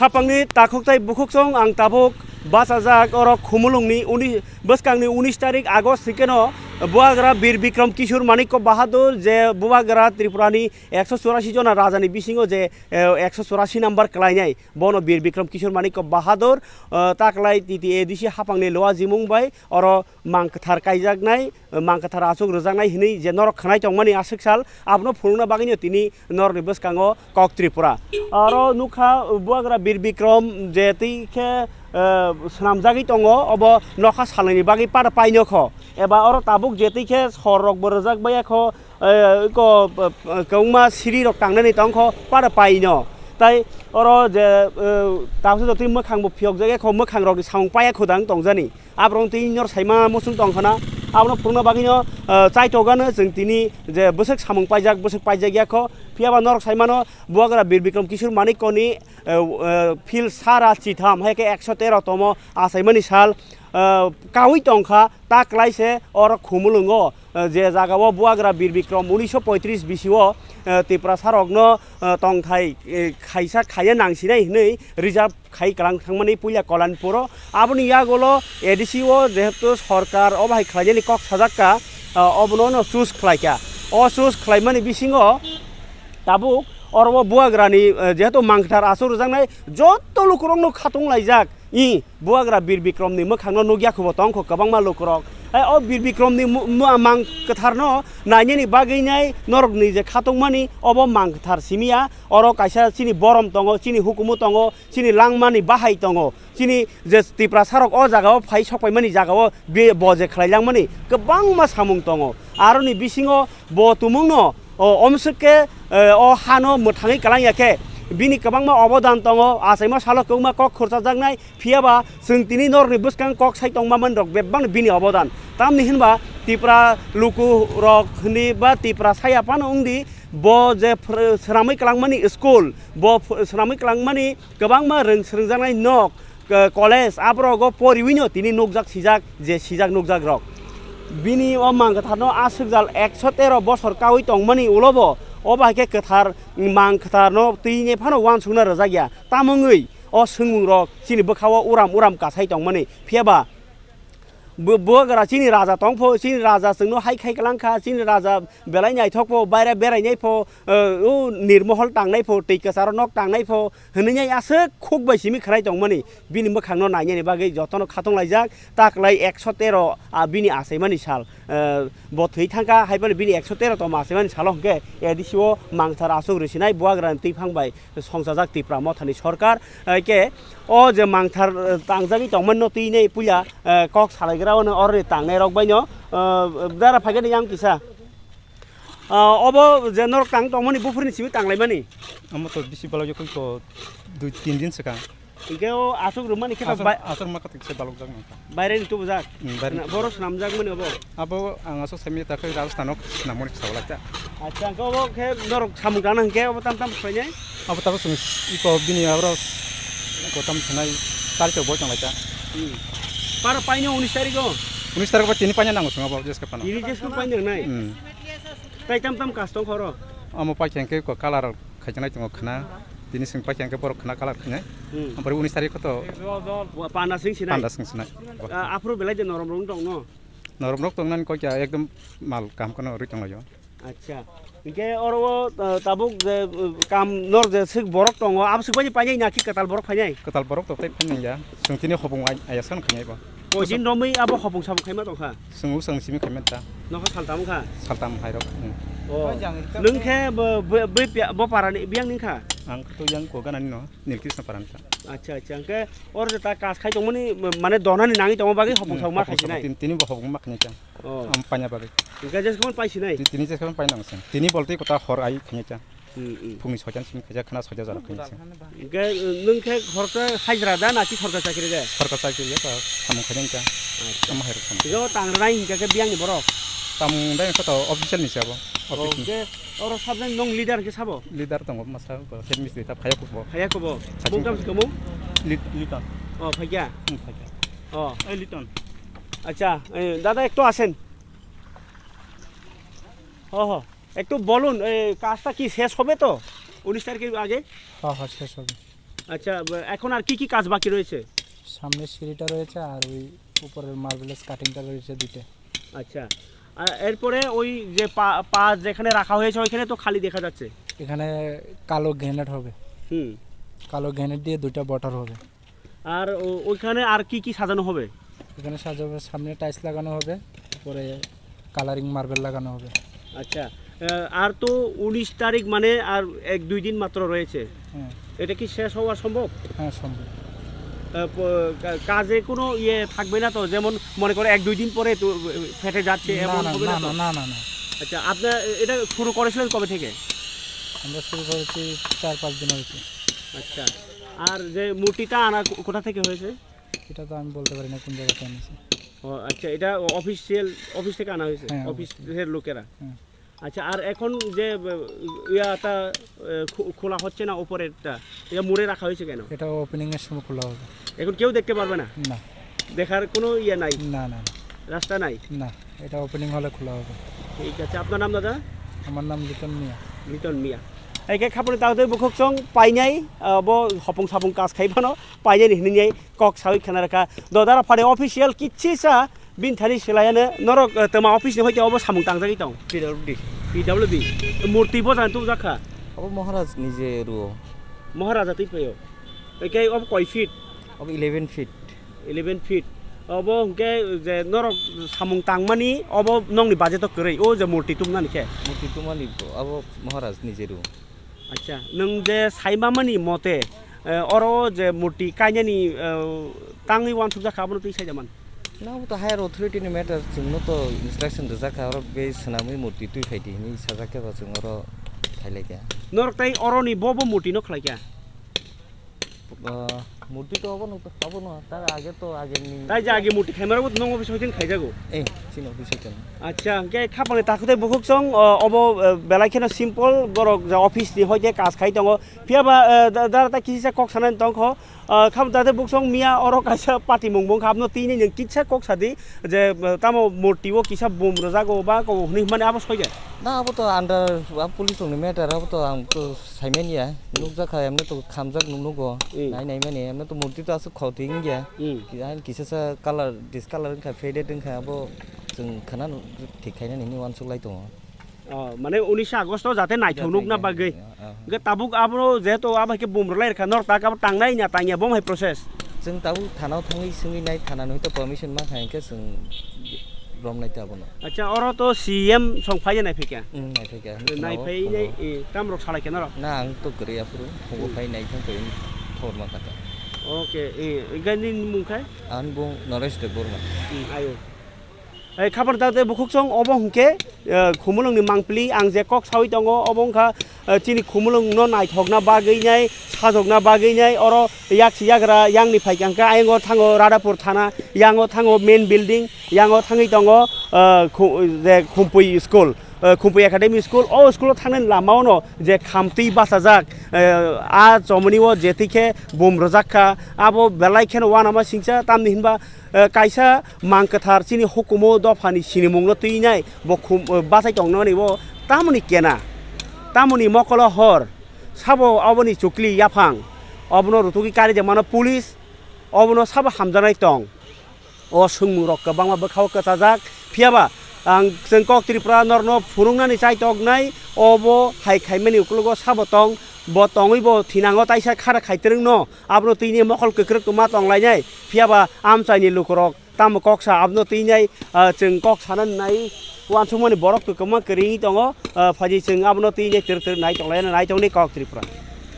Hapangni takuktai bukuksong ang tabuk basajak orok khumulungni beskangni 19 tarik Agust sikeno buagra Bir Bikram Kishore Manikko Bahadur je buagra Tripurani 184 jona rajani bisingo je 184 number klainai bono Bir Bikram Kishore Manikko Bahadur taklai titi edisi hapangni loa jimung bai oro mangkathar kaijaknai mangkathar asuk rojaknai hini je norok khanai tongmani asuk sal abno phulungna bagini tini norni beskango kok Tripura aro nukha buagra Bir Bikram je tike snamjagi tongo obo nokha salani bagi pada paino kho eba oro tabuk jetike sorok berojak baya kho ko kaungma siri rok tangnani tongkho pada paino tai oro je tabsu joti mokhang bo phiok jage kho mokhang rok saung paya khodang tongjani abrong ti nyor saima mosung tongkhana abno phurna bagino chaitogano जों tini je bosok samung paijak bosok paijak kho phiaba norok saimano buagra Bir Bikram Kishore Manikkoni fil sara chitham heke 113 tomo asaimani sal kawi tongkha taklaise or khumulungo je jagao buagra Bir Bikram 1935 bisio Tripura sarokno tongthai khaisa khaya nangsinai hinai reserve khai kalang thangmani puila Kolanpuro aboni yagolo edco jehetu sarkar obai khlaijani kok sajakka obnono choose khlaika o choose khlaimani bisingo tabuk orbo buagrani jehetu mangthar asur jangnai jotto lukurongno khatung laijak I buagra Bir Bikram ni mokhangno nugya khubo tongkho kabangma lukurok o Bir Bikram ni mangkatharno nainani baginai norokni je khatungmani obo mangkathar simia oro kaisa chini borom tongo chini hukumu tongo chini langmani bahai tongo chini je Tripura sarok o jagao phai sokpaimani jagao boje khlailangmani kabangma samung tongo aroni bisingo bo tumungno omsuke o hano muthangi kalangyake bini kabangma obodan tongo asaima salo kongma kok khurchajaknai phiaba जों tini norni buskang kok sai tongmaman rok bebang bini obodan tamni hinba Tripura luku rok hni ba Tripura sayapano ungdi bo je sramai kalangmani school bo sramai kalangmani kabangma rengjangnai nok college abrogo poriwino tini nukjak sijak je sijak nukjak rok bini o mangkatharno asukjal 113 bosor kawi tongmani ulobo obaike kathar mangkatharno tini phano wan sungna rajagya tamongui o sungmung rok chini bokhawo uram kasai tongmani phiaba buagra chini raja tongpho chini raja sungno hai khai kalangkha chini raja belai nyai thokpho baira berai nyai pho nirmohol tangnai pho teikasaro nok tangnai pho hini nyai asuk khuk bai simi khanai tongmani bini mokhangno nainani bagai jotono khatong laijak taklai 113 bini asaimani sal bo thei thangka haibani bini 113 to asaimani salo hongke edisio mangthar asuk risinai buagra teipangbai songjajak Tripura mothani sarkar ke o je mangthar tangjagi tongmanno tini puya kok salaigra ono orre tangnai rok baino dara phagani yang kisa obo je norok tang tongmani bufurni sibi tanglaimani amo to bisi balo joko ko 2-3 din saka ingkeo asuk rumani kita asuk makat se balok jak bayre ni tu bujak boros namjak mani obo abo ang asuk semi ta kai Rajasthanok namoni sawalakta acha ko obo ke norok samung dana ke obo tam phainyai abo tabo sumi iko bini abro ko tam thanai tarcho bo tanglaita para paino 19 tarik go 19 tarik ba tini panya nango sunga ba jeska pana ini jesku paino nai tai tam kastong khoro amo pa chengke ko kalar khajnai tungo khana tini sing pa chengke por khana kalar khne ampare 19 tarik ko to panda sing sinai apro belai de norom rong tong no norom rok tong nan ko ja ekdom mal kam kono ri tong lajo acha ingke oro tabuk je kam nor je sik borok tongo ab sik bani painai naki katal borok painai katal borok to tai phanin ja sung tini khobong ayasan khnai ba Ojin romi abo khopung sabung khaima tongkha sungu sang simi khaima ta nokha saltam kha saltam hairok nung khe bo parani biang ningkha ang to yang ko ganani no nilkrisna paranta acha angke or ta kas khai tongmani mane donani nangi tong bagi khopung sabung ma khaisinai tini bo khobong ma khanya cha am panya bagi ingka jes kon paisinai tini jes kon painang sen tini bolte kota hor ai khanya cha phungni sojan simi khaja khana soja jara khanya cha ingke nung khe khorka hajra da na ki sorka chakri de sorka chakri ya samung khanya cha am hair sam yo tangnai ingka ke biang ni borok samung dai ko to official ni sabo oke oro sabne nong leader ke sabo leader tong masa ko head mistress ta phaya ko bo mungkam sikamu liton phaya phaya liton আচ্ছা দাদা একটু আসেন একটু বলুন কাজটা কি শেষ হবে তো 19 তারিখের আগে হ্যাঁ শেষ হবে আচ্ছা এখন আর কি কাজ বাকি রয়েছে? সামনের সিঁড়িটা রয়েছে আর ওই উপরের মার্বেলের কাটিংটা রয়েছে দুটো। আচ্ছা আর এরপরে ওই যে পা যেখানে রাখা হয়েছে ওইখানে তো খালি দেখা যাচ্ছে। এখানে কালো গ্রেনেড হবে, হুম। কালো গ্রেনেড দিয়ে দুইটা বটার হবে। আর ওইখানে আর কি সাজানো হবে? এখানে সাজাবে, সামনে টাইলস লাগানো হবে, পরে কালারিং মার্বেল লাগানো হবে। আচ্ছা আর তো 19 তারিখ মানে আর 1-2 দিন মাত্র রয়েছে। হ্যাঁ এটা কি শেষ হওয়া সম্ভব? হ্যাঁ সম্ভব। কাজে কোনো ইয়ে থাকবে না তো, যেমন মনে করে 1-2 দিন পরে তো ফেটে যাচ্ছে না এমন না হবে না না তো? না না না। আচ্ছা আপনার এটা শুরু করেছিলেন কবে থেকে? আমরা শুরু করেছি 4-5 দিন হয়েছে। আচ্ছা আর যে মূর্তিটা আনা কোথা থেকে হয়েছে? এটা তো আমি বলতে পারি না কোন জায়গাতে এনেছি। ও আচ্ছা এটা অফিস থেকে আনা হয়েছে, হ্যাঁ, অফিসের লোকেরা। হ্যাঁ। আচ্ছা আর এখন যে ইয়াটা খোলা হচ্ছে না ওপরেরটা, এটা মুড়ে রাখা হয়েছে কেন? এটা ওপেনিং এর সময় খোলা হবে। এখন কেউ দেখতে পারবে না? না দেখার কোনো ইয়ে নাই, না না রাস্তা নাই? না, এটা ওপেনিং হলে খোলা হবে। ঠিক আছে, আপনার নাম দাদা? আমার নাম লিটন মিয়া। লিটন মিয়া। Cái khắp nơi tao tới bốc khóc xong bay nhảy bo họpong sabong kas khai bano bay nhảy ni nhảy kok sawi khana ka do dara phade official kichi sa bin thani selaya ne norok tama office ni hoite obo samung tang jagi tong PWD murti bo jan tu jakha अब महाराज निजे रुओ maharaja ti payo cái ob koi feet अब 11 feet 11 feet obo cái je norok samung tang mani obo nong ni baje to korei o je murti tum na ni ke मूर्ति तो मालिक अब महाराज निजे रुओ আচ্ছা নং যে সাইমামানি মতে অর যে মূর্তি কাইনানি তাঙি ওয়ান সুজা খাবনো তুই সাইজামান ना अब तो हायर अथॉरिटी ने मैटर जोंनो तो इंस्ट्रक्शन दे जाखा और बे सनामै मूर्ति तुइ फाइदि नि साजाके बा जों और थाइलाय गया নরক তাই অরনি বব মূর্তি ন খাইকা मूर्ति तो अब न तार आगे तो आगे नि তাই যে আগে মূর্তি খাইমারবো নং অফিস হইতেন খাইজাগো ए चिन ऑफिस है আচ্ছা কে খাপানে তাকুতে বকুক সং অব বেলাইখেন সিম্পল গরক যে অফিস নি হইতে কাজ খাই দङ ফিয়াবা দারা তা কিসা কক সানান দङ খাম দাতে বুক সং মিয়া অর কাইসা পাটি মুংবং খাবনো তিনি নং কিসা কক সাদি যে তামো মূর্তিও কিসা বুম রজাগো বা কো হনি মানে আবস হইগে ना अब तो अंडर अब पुलिस ने मैटर अब तो आं तो साइमेनिया नुक जाखा हमने तो खामजाक नुनुगो नाय माने हमने तो मूर्ति तो आसो खौथिं गया कि आन किसा कलर डिसकलर का फेडेड का अब जों खाना ठिखायना नि वान सुलाय दङ মানে 19 আগস্ট যাতে নাইথৌনুক না বাগৈ গে তাবুক আবro যেহেতু আবাকে বুমরলাই রেখা নর তাক আব টাংনাই না টাইয়া বম হাই প্রসেস जों दाउ थानाव थाङै सोङै नाय थानानै तो परमिशन मा खायके जों रम नाय ताबनो আচ্ছা অর তো সিএম সংফাই নাই ফিকা नाय फैगा নাই ফাই নাই তাম রক সালাইকে নর ना आं तो गैया पुरु हबो फाय नाय थां गै खबर मा काटा ওকে গানি মুখাই आन बुं नरेश दे बर्मा আয়ো এই খাবার দাতে বুকুক সং অবংকে খুমুলংনি মাংপলি আং যে কক সাউই দङ অবংখা চিনি খুমুলং ন নাইথকনা বাগैनाय সাজকনা বাগैनाय অর ইয়াকসি याग्रा यांनि फाइकांका आयंगो थाङो रादापुर थाना यांगो थाङो मेन बिल्डिं यांगो थाङै दङ जे खुमपुइ स्कुल खुमपुइ एकाडेमि स्कुल ओ स्कुलाव थांनायनि लामायावनो जे खामति बासाजाक आ जमनिओ जेतिखे बुमरजाखा आबो बेलाइखेन वानामा सिंसा तामनि हिनबा कायसा मांकथार चिनि हुकुमो दफानि सिनिमुंनो तुइनाय बखुम बासाय दंनानै बो तामनि केना तामनि मकल हर साबो अबनि चुकलि याफां अबनो रुतुगि कारि जे मानो पुलिस अबनो साबो हामजानाय दं अ सोंमु रक गोबांबा बोखाव कचाजाक फियाबा आं जों कक त्रिपुरा नरनो फुरुंनानै चाय तगनाय अबो हाइखाइमेनि उकुलगो साबो दं bo tongoi bo thinango taisa khara khaitereng no abno tini mokol kekrek ma tonglainai phiaba amchaini lukrok tam koksa abno tinai cheng kok sanan nai wansumani borok to kama kering tongo phaji cheng abno tini tir nai tonglai nai tongni kok tripura